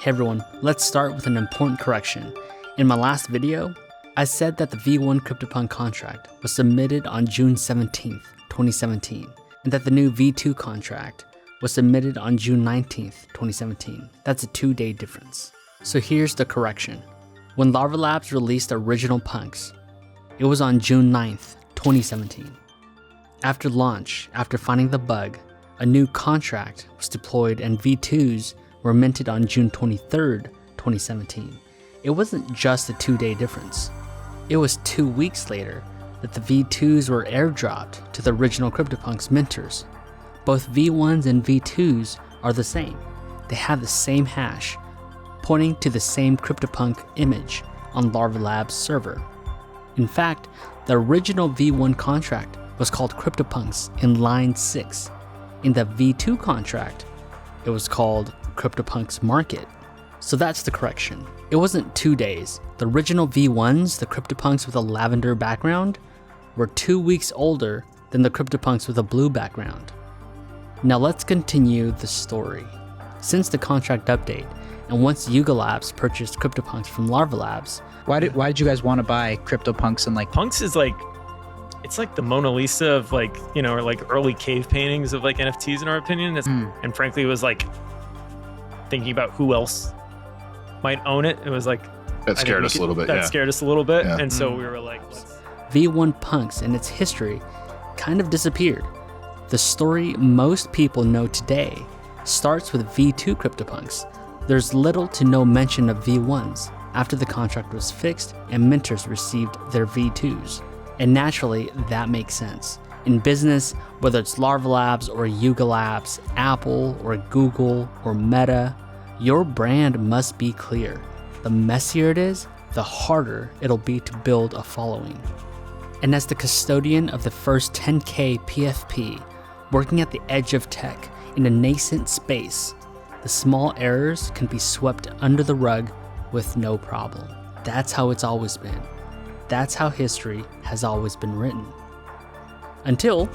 Hey everyone, let's start with an important correction. In my last video, I said that the V1 CryptoPunk contract was submitted on June 17th, 2017, and that the new V2 contract was submitted on June 19th, 2017. That's a 2-day difference. So here's the correction. When Larva Labs released the original punks, it was on June 9th, 2017. After launch, after finding the bug, a new contract was deployed and V2s were minted on June 23rd, 2017. It wasn't just a 2-day difference. It was 2 weeks later that the V2s were airdropped to the original CryptoPunks minters. Both V1s and V2s are the same. They have the same hash, pointing to the same CryptoPunk image on Larva Labs server. In fact, the original V1 contract was called CryptoPunks in line 6. In the V2 contract, it was called CryptoPunks Market. So that's the correction. It wasn't 2 days. The original V1s, the CryptoPunks with a lavender background, were 2 weeks older than the CryptoPunks with a blue background. Now let's continue the story. Since the contract update, and once Yugalabs purchased CryptoPunks from Larva Labs, Why did you guys want to buy CryptoPunks and Punks is like, it's like the Mona Lisa of or early cave paintings of NFTs in our opinion. And frankly, it was thinking about who else might own it. It was that scared us a little bit. That scared us a little bit. Yeah. And so we were like, let's... V1 punks and its history kind of disappeared. The story most people know today starts with V2 CryptoPunks. There's little to no mention of V1s after the contract was fixed and minters received their V2s. And naturally, that makes sense. In business, whether it's Larva Labs or Yugalabs, Apple or Google or Meta, your brand must be clear. The messier it is, the harder it'll be to build a following. And as the custodian of the first 10K PFP, working at the edge of tech in a nascent space, the small errors can be swept under the rug with no problem. That's how it's always been. That's how history has always been written. Until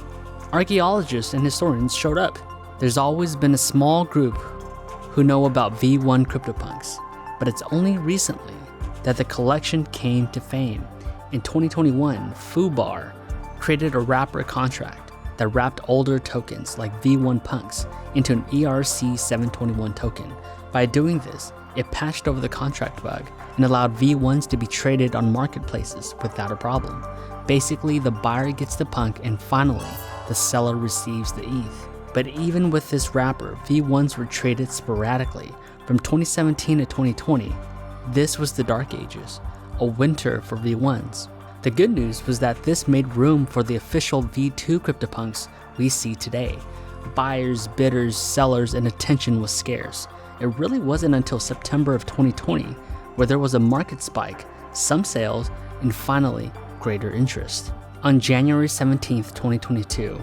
archaeologists and historians showed up. There's always been a small group who know about V1 CryptoPunks, but it's only recently that the collection came to fame. In 2021, Fubar created a wrapper contract that wrapped older tokens like V1 punks into an ERC-721 token. By doing this, it patched over the contract bug and allowed V1s to be traded on marketplaces without a problem. Basically, the buyer gets the punk and finally, the seller receives the ETH. But even with this wrapper, V1s were traded sporadically. From 2017 to 2020, this was the dark ages, a winter for V1s. The good news was that this made room for the official V2 CryptoPunks we see today. Buyers, bidders, sellers, and attention was scarce. It really wasn't until September of 2020 where there was a market spike, some sales, and finally, greater interest. On January 17th, 2022,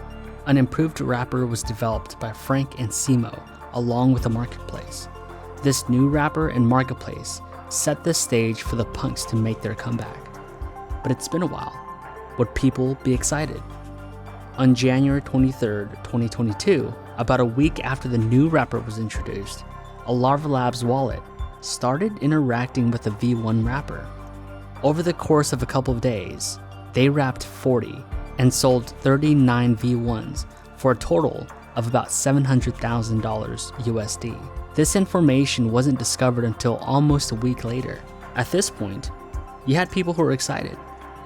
an improved wrapper was developed by Frank and Simo along with a marketplace. This new wrapper and marketplace set the stage for the punks to make their comeback. But it's been a while. Would people be excited? On January 23rd, 2022, about a week after the new wrapper was introduced, a Larva Labs wallet started interacting with the V1 wrapper. Over the course of a couple of days, they wrapped 40 and sold 39 V1s for a total of about $700,000 USD. This information wasn't discovered until almost a week later. At this point, you had people who were excited,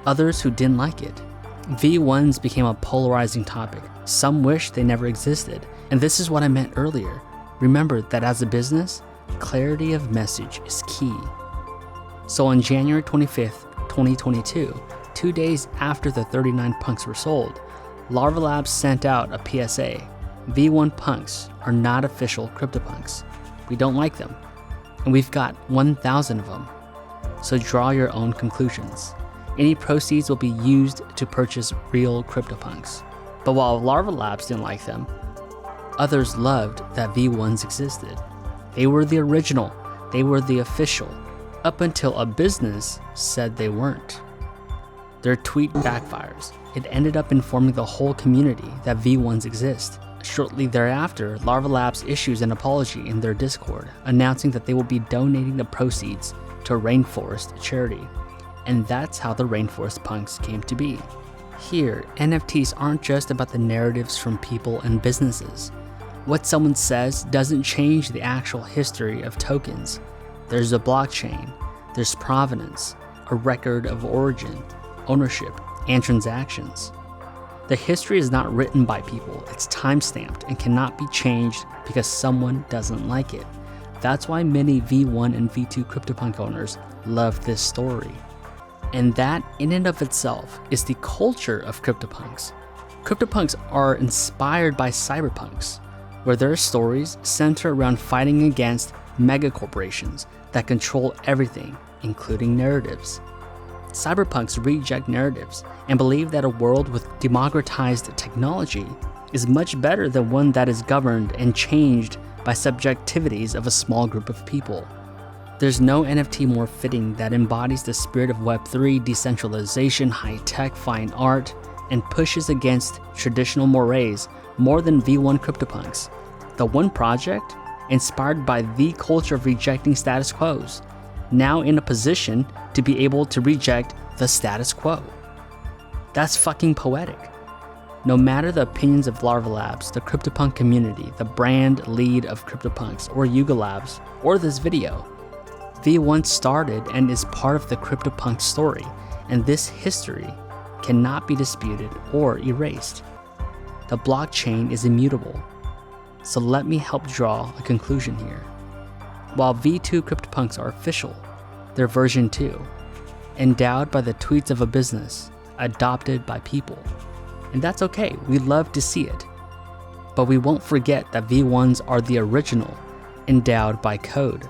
others who didn't like it. V1s became a polarizing topic. Some wished they never existed. And this is what I meant earlier. Remember that as a business, clarity of message is key. So on January 25th, 2022, 2 days after the 39 punks were sold, Larva Labs sent out a PSA. V1 punks are not official CryptoPunks. We don't like them. And we've got 1,000 of them. So draw your own conclusions. Any proceeds will be used to purchase real CryptoPunks. But while Larva Labs didn't like them, others loved that V1s existed. They were the original. They were the official. Up until a business said they weren't. Their tweet backfires. It ended up informing the whole community that V1s exist. Shortly thereafter, Larva Labs issues an apology in their Discord, announcing that they will be donating the proceeds to a rainforest charity. And that's how the Rainforest Punks came to be. Here, NFTs aren't just about the narratives from people and businesses. What someone says doesn't change the actual history of tokens. There's a blockchain, there's provenance, a record of origin, ownership, and transactions. The history is not written by people, it's time-stamped and cannot be changed because someone doesn't like it. That's why many V1 and V2 CryptoPunk owners love this story. And that, in and of itself, is the culture of CryptoPunks. CryptoPunks are inspired by cyberpunks, where their stories center around fighting against megacorporations that control everything, including narratives. Cyberpunks reject narratives and believe that a world with democratized technology is much better than one that is governed and changed by subjectivities of a small group of people. There's no NFT more fitting that embodies the spirit of Web3, decentralization, high-tech, fine art, and pushes against traditional mores more than V1 CryptoPunks, the one project inspired by the culture of rejecting status quos, now in a position to be able to reject the status quo. That's fucking poetic. No matter the opinions of Larva Labs, the CryptoPunk community, the brand lead of CryptoPunks, or Yugalabs, or this video, V1 started and is part of the CryptoPunk story, and this history cannot be disputed or erased. The blockchain is immutable. So let me help draw a conclusion here. While V2 CryptoPunks are official, they're version 2, endowed by the tweets of a business, adopted by people. And that's okay, we love to see it. But we won't forget that V1s are the original, endowed by code,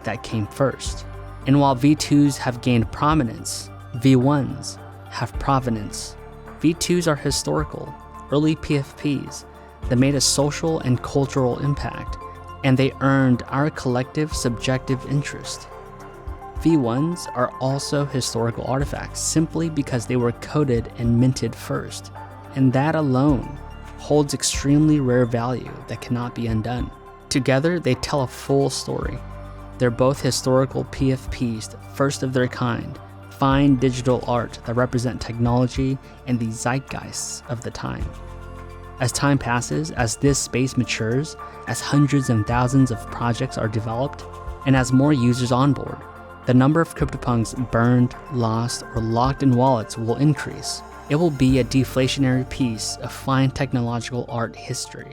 that came first. And while V2s have gained prominence, V1s have provenance. V2s are historical, early PFPs that made a social and cultural impact, and they earned our collective subjective interest. V1s are also historical artifacts simply because they were coded and minted first, and that alone holds extremely rare value that cannot be undone. Together, they tell a full story. They're both historical PFPs, first of their kind, fine digital art that represent technology and the zeitgeists of the time. As time passes, as this space matures, as hundreds and thousands of projects are developed, and as more users onboard, the number of CryptoPunks burned, lost, or locked in wallets will increase. It will be a deflationary piece of fine technological art history.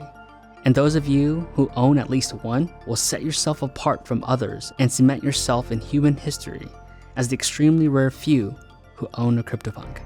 And those of you who own at least one will set yourself apart from others and cement yourself in human history as the extremely rare few who own a CryptoPunk.